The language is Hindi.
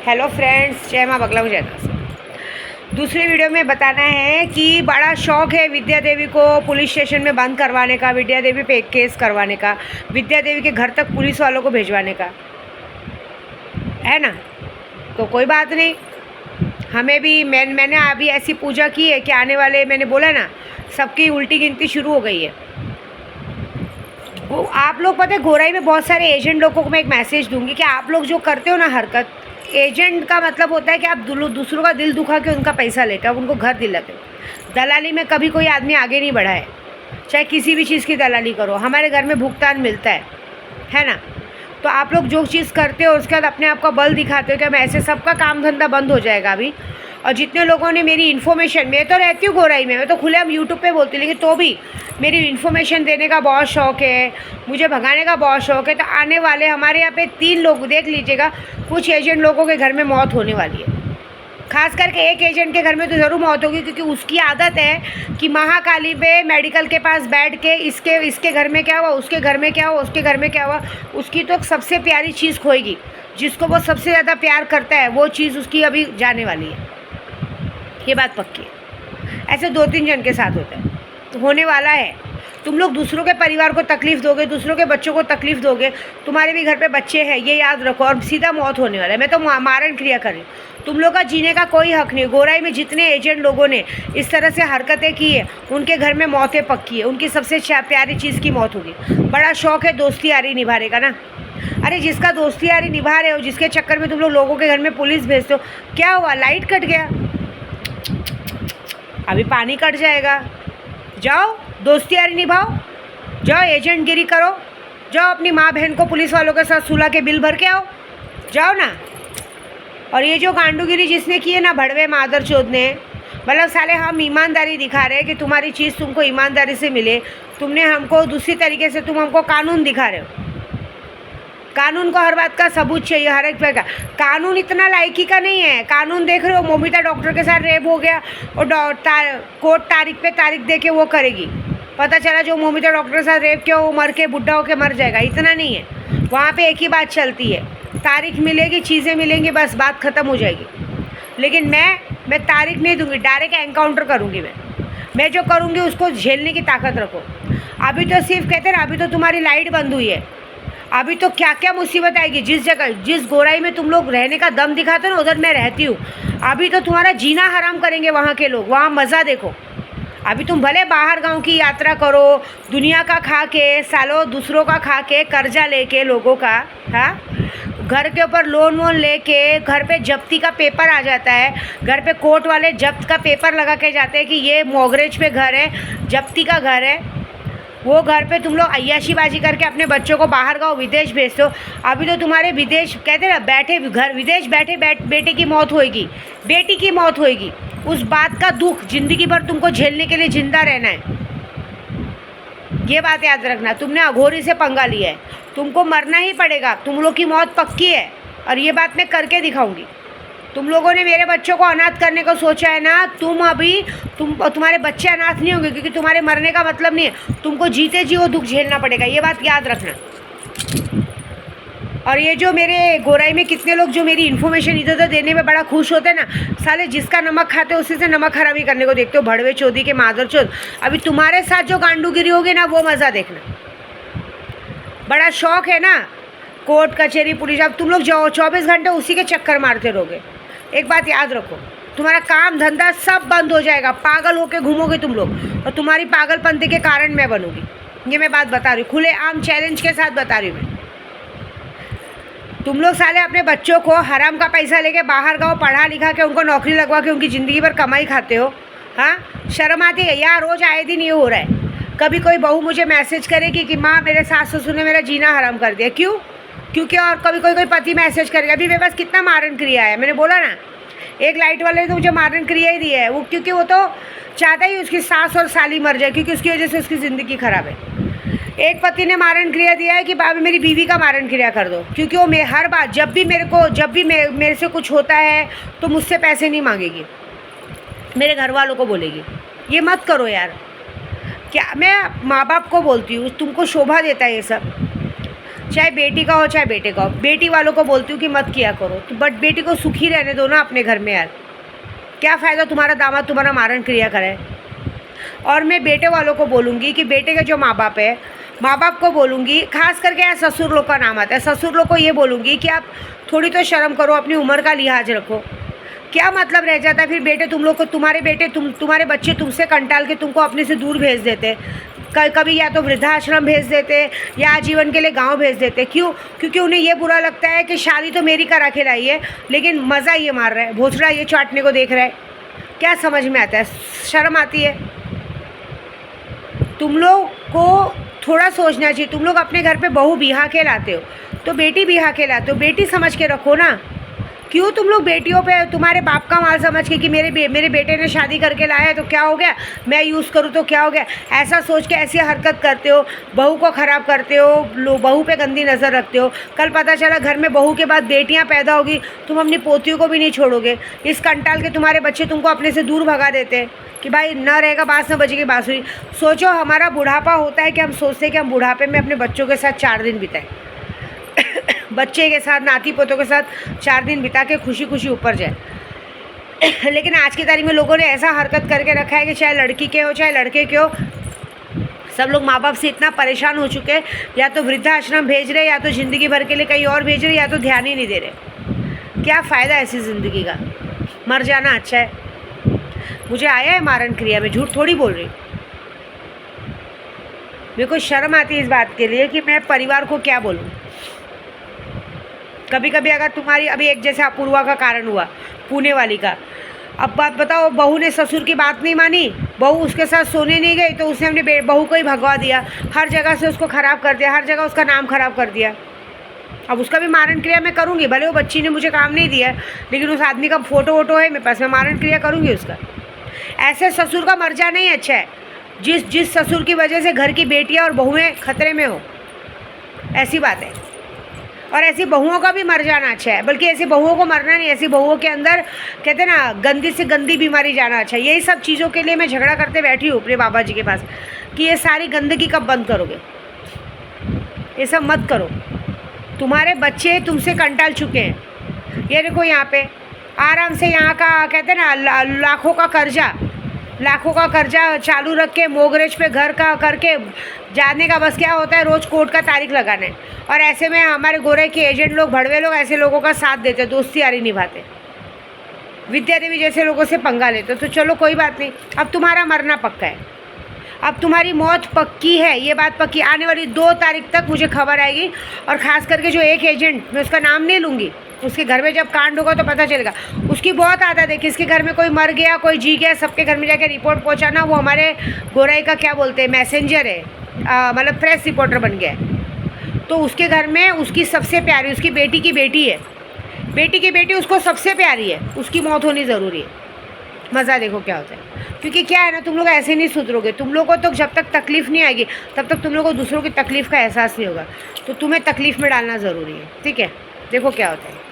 हेलो फ्रेंड्स, जय माँ बगला जय दास। दूसरी वीडियो में बताना है कि बड़ा शौक है विद्या देवी को पुलिस स्टेशन में बंद करवाने का, विद्या देवी पे एक केस करवाने का, विद्या देवी के घर तक पुलिस वालों को भेजवाने का, है ना। तो कोई बात नहीं, हमें भी मैंने अभी ऐसी पूजा की है कि आने वाले, मैंने बोला ना, सबकी उल्टी गिनती शुरू हो गई है। वो आप लोग पता है, गोराई में बहुत सारे एजेंट लोगों को मैं एक मैसेज दूंगी कि आप लोग जो करते हो ना हरकत, एजेंट का मतलब होता है कि आप दूसरों का दिल दुखा के उनका पैसा लेते हो, उनको घर दिलाते हो। दलाली में कभी कोई आदमी आगे नहीं बढ़ा है, चाहे किसी भी चीज़ की दलाली करो। हमारे घर में भुगतान मिलता है ना। तो आप लोग जो चीज़ करते हो उसके बाद अपने आप का बल दिखाते हो कि मैं ऐसे, सबका काम धंधा बंद हो जाएगा अभी। और जितने लोगों ने मेरी इन्फॉर्मेशन, मैं तो रहती हूँ गोराई में, मैं तो खुले हम यूट्यूब पे बोलती हूँ, लेकिन तो भी मेरी इन्फॉर्मेशन देने का बहुत शौक़ है, मुझे भगाने का बहुत शौक़ है। तो आने वाले हमारे यहाँ पे 3 लोग, देख लीजिएगा, कुछ एजेंट लोगों के घर में मौत होने वाली है। खास करके एक एजेंट के घर में तो ज़रूर मौत होगी, क्योंकि उसकी आदत है कि महाकाली पे मेडिकल के पास बैठ के इसके घर में क्या हुआ, उसके घर में क्या हुआ, उसके घर में क्या हुआ, उसकी तो सबसे प्यारी चीज़ खोएगी। जिसको वो सबसे ज़्यादा प्यार करता है वो चीज़ उसकी अभी जाने वाली है, ये बात पक्की है। ऐसे 2-3 जन के साथ होता है, तो होने वाला है। तुम लोग दूसरों के परिवार को तकलीफ़ दोगे, दूसरों के बच्चों को तकलीफ़ दोगे, तुम्हारे भी घर पे बच्चे हैं, ये याद रखो, और सीधा मौत होने वाला है। मैं तो मारण क्रिया कर रही हूँ, तुम लोग का जीने का कोई हक नहीं। गोराई में जितने एजेंट लोगों ने इस तरह से हरकतें की है, उनके घर में मौतें पक्की है, उनकी सबसे प्यारी चीज़ की मौत होगी। बड़ा शौक़ है दोस्ती यारी निभाने का ना। अरे जिसका दोस्ती यारी निभा रहे हो, जिसके चक्कर में तुम लोग लोगों के घर में पुलिस भेजते हो, क्या हुआ, लाइट कट गया, अभी पानी कट जाएगा, जाओ दोस्ती यारी निभाओ, जाओ एजेंट गिरी करो, जाओ अपनी माँ बहन को पुलिस वालों के साथ सुला के बिल भर के आओ, जाओ ना। और ये जो गांडूगिरी जिसने की है ना, भड़वे मादर चोद ने, मतलब साले हम ईमानदारी दिखा रहे हैं कि तुम्हारी चीज़ तुमको ईमानदारी से मिले, तुमने हमको दूसरी तरीके से, तुम हमको कानून दिखा रहे हो। कानून को हर बात का सबूत चाहिए, हर एक पे का कानून इतना लायकी का नहीं है। कानून देख रहे हो, मोमिता डॉक्टर के साथ रेप हो गया और कोर्ट तारीख पे तारीख दे के वो करेगी, पता चला जो मोमिता डॉक्टर के साथ रेप किया वो मर के बुढ़ा होके मर जाएगा, इतना नहीं है। वहाँ पे एक ही बात चलती है, तारीख मिलेगी, चीज़ें मिलेंगी, बस बात ख़त्म हो जाएगी। लेकिन मैं तारीख नहीं दूंगी, डायरेक्ट एनकाउंटर करूँगी। मैं जो करूँगी उसको झेलने की ताकत रखो। अभी तो सिर्फ कहते हैं ना, अभी तो तुम्हारी लाइट बंद हुई है, अभी तो क्या क्या मुसीबत आएगी। जिस जगह, जिस गोराई में तुम लोग रहने का दम दिखाते हो ना, उधर मैं रहती हूँ। अभी तो तुम्हारा जीना हराम करेंगे वहाँ के लोग, वहाँ मज़ा देखो। अभी तुम भले बाहर गांव की यात्रा करो, दुनिया का खा के, सालों दूसरों का खा के, कर्जा लेके लोगों का, हाँ, घर के ऊपर लोन वोन लेके, घर पे जब्ती का पेपर आ जाता है, घर पे कोर्ट वाले जब्त का पेपर लगा के जाते हैं कि ये मोगरेज पे घर है, जब्ती का घर है। वो घर पे तुम लोग अय्याशीबाजी करके अपने बच्चों को बाहर गाँव विदेश भेजते हो। अभी तो तुम्हारे विदेश, कहते हैं ना, बैठे घर विदेश बैठे बेटे की मौत होएगी, बेटी की मौत होएगी। उस बात का दुख जिंदगी भर तुमको झेलने के लिए जिंदा रहना है, ये बात याद रखना। तुमने अघोरी से पंगा लिया है, तुमको मरना ही पड़ेगा, तुम लोग की मौत पक्की है, और ये बात मैं करके दिखाऊंगी। तुम लोगों ने मेरे बच्चों को अनाथ करने को सोचा है ना, तुम्हारे बच्चे अनाथ नहीं होंगे, क्योंकि तुम्हारे मरने का मतलब नहीं है, तुमको जीते जी वो दुख झेलना पड़ेगा, ये बात याद रखना। और ये जो मेरे गोराई में कितने लोग जो मेरी इन्फॉर्मेशन इधर उधर देने में बड़ा खुश होते हैं ना, साले जिसका नमक खाते उसी से नमक हरामी करने को देखते हो, भड़वे चौधरी के मादर चौध। अभी तुम्हारे साथ जो गांडूगिरी होगी ना, वो मज़ा देखना। बड़ा शौक है ना, कोर्ट कचहरी पुलिस, अब तुम लोग 24 घंटे उसी के चक्कर मारते रहोगे। एक बात याद रखो, तुम्हारा काम धंधा सब बंद हो जाएगा, पागल होके घूमोगे तुम लोग, और तुम्हारी पागलपंती के कारण मैं बनूंगी, ये मैं बात बता रही हूँ, खुले आम चैलेंज के साथ बता रही हूँ मैं। तुम लोग साले अपने बच्चों को हराम का पैसा लेके बाहर गाँव पढ़ा लिखा के उनको नौकरी लगवा के उनकी ज़िंदगी भर कमाई खाते हो, हाँ, शर्म आती है यार। रोज़ आए दिन ये हो रहा है। कभी कोई बहू मुझे मैसेज करेगी कि माँ मेरे सास ससुर ने मेरा जीना हराम कर दिया, क्यों, क्योंकि, और कभी कोई पति मैसेज करेगा। अभी मेरे पास कितना मारण क्रिया है, मैंने बोला ना, एक लाइट वाले ने तो मुझे मारण क्रिया ही दी है वो, क्योंकि वो तो चाहता ही उसकी सास और साली मर जाए, क्योंकि उसकी वजह से उसकी ज़िंदगी खराब है। एक पति ने मारण क्रिया दिया है कि भाभी मेरी बीवी का मारण क्रिया कर दो, क्योंकि वो हर बात, जब भी मेरे से कुछ होता है तो मुझसे पैसे नहीं मांगेगी, मेरे घर वालों को बोलेगी। ये मत करो यार। क्या मैं माँ बाप को बोलती हूँ, तुमको शोभा देता है ये सब। चाहे बेटी का हो चाहे बेटे का हो। बेटी वालों को बोलती हूँ कि मत किया करो, तो बट बेटी को सुखी रहने दो ना अपने घर में यार। क्या फ़ायदा तुम्हारा दामाद तुम्हारा मारण क्रिया करे। और मैं बेटे वालों को बोलूँगी कि बेटे के जो माँ बाप है, माँ बाप को बोलूँगी, खास करके यार ससुर लोग का नाम आता है, ससुर लोग को ये बोलूँगी कि आप थोड़ी तो शर्म करो, अपनी उम्र का लिहाज रखो। क्या मतलब रह जाता है फिर बेटे तुम लोग को, तुम्हारे बेटे तुम्हारे बच्चे तुमसे कंटाल के तुमको अपने से दूर भेज देते, कभी या तो वृद्धाश्रम भेज देते या आजीवन के लिए गांव भेज देते। क्यों? क्योंकि उन्हें ये बुरा लगता है कि शादी तो मेरी करा के लाई है, लेकिन मज़ा ये मार रहा है, भोसड़ा ये चाटने को देख रहा है। क्या समझ में आता है? शर्म आती है। तुम लोग को थोड़ा सोचना चाहिए। तुम लोग अपने घर पे बहू बिहा के लाते हो तो बेटी बिहा के लाते हो, बेटी समझ के रखो ना। क्यों तुम लोग बेटियों पे तुम्हारे बाप का माल समझ के कि मेरे बेटे ने शादी करके लाया है तो क्या हो गया, मैं यूज़ करूँ तो क्या हो गया, ऐसा सोच के ऐसी हरकत करते हो, बहू को ख़राब करते हो, बहू पे गंदी नज़र रखते हो। कल पता चला घर में बहू के बाद बेटियां पैदा होगी, तुम अपनी पोतियों को भी नहीं छोड़ोगे। इस कंटाल के तुम्हारे बच्चे तुमको अपने से दूर भगा देते कि भाई न रहेगा बाँस न बजेगी बाँसुरी। सोचो हमारा बुढ़ापा होता है कि हम सोचते हैं कि हम बुढ़ापे में अपने बच्चों के साथ 4 दिन बिताएं, बच्चे के साथ, नाती पोतों के साथ 4 दिन बिता के खुशी खुशी ऊपर जाए। लेकिन आज की तारीख में लोगों ने ऐसा हरकत करके रखा है कि चाहे लड़की के हो चाहे लड़के के हो, सब लोग माँ बाप से इतना परेशान हो चुके हैं, या तो वृद्धाश्रम भेज रहे, या तो ज़िंदगी भर के लिए कहीं और भेज रहे, या तो ध्यान ही नहीं दे रहे। क्या फ़ायदा ऐसी ज़िंदगी का? मर जाना अच्छा है। मुझे आया है मारण क्रिया में, झूठ थोड़ी बोल रही। मेरे को शर्म आती है इस बात के लिए कि मैं परिवार को क्या बोलूँ। कभी कभी अगर तुम्हारी, अभी एक जैसे अपूर्वा का कारण हुआ, पुणे वाली का, अब बात बताओ, बहू ने ससुर की बात नहीं मानी, बहू उसके साथ सोने नहीं गई तो उसने अपने बहू को ही भगवा दिया, हर जगह से उसको ख़राब कर दिया, हर जगह उसका नाम ख़राब कर दिया। अब उसका भी मारण क्रिया मैं करूँगी, भले वो बच्ची ने मुझे काम नहीं दिया, लेकिन उस आदमी का फ़ोटो वोटो है मेरे पास, मैं मारण क्रिया करूँगी उसका। ऐसे ससुर का मर जाना ही अच्छा है, जिस ससुर की वजह से घर की बेटियाँ और बहुएँ खतरे में हो, ऐसी बात है। और ऐसी बहुओं का भी मर जाना अच्छा है, बल्कि ऐसी बहुओं को मरना नहीं, ऐसी बहुओं के अंदर कहते हैं ना गंदी से गंदी बीमारी जाना अच्छा है। यही सब चीज़ों के लिए मैं झगड़ा करते बैठी हूँ अपने बाबा जी के पास कि ये सारी गंदगी कब बंद करोगे, ये सब मत करो। तुम्हारे बच्चे तुमसे कंटाल चुके हैं। ये देखो यहाँ पे आराम से यहाँ का कहते हैं ना लाखों का कर्जा चालू रख के मोगरेज पे घर का करके जाने का बस क्या होता है, रोज़ कोर्ट का तारीख लगाना है। और ऐसे में हमारे गोरे के एजेंट लोग, भड़वे लोग ऐसे लोगों का साथ देते, दोस्ती यारी निभाते, विद्या देवी जैसे लोगों से पंगा लेते। तो चलो कोई बात नहीं, अब तुम्हारा मरना पक्का है, अब तुम्हारी मौत पक्की है, ये बात पक्की। आने वाली 2 तारीख तक मुझे खबर आएगी, और ख़ास करके जो एक एजेंट, मैं उसका नाम नहीं लूँगी, उसके घर में जब कांड होगा तो पता चलेगा। उसकी बहुत आदत है, किसके घर में कोई मर गया कोई जी गया, सबके घर में जाकर रिपोर्ट पहुंचाना। वो हमारे गोराई का क्या बोलते हैं, मैसेंजर है, मतलब प्रेस रिपोर्टर बन गया है। तो उसके घर में उसकी सबसे प्यारी, उसकी बेटी की बेटी है, बेटी की बेटी उसको सबसे प्यारी है, उसकी मौत होनी ज़रूरी है। मज़ा देखो क्या होता है। क्योंकि क्या है ना, तुम लोग ऐसे नहीं सुधरोगे। तुम लोग को तो जब तक तकलीफ़ नहीं आएगी तब तक तुम लोग को दूसरों की तकलीफ़ का एहसास नहीं होगा। तो तुम्हें तकलीफ़ में डालना ज़रूरी है, ठीक है। देखो क्या होता है।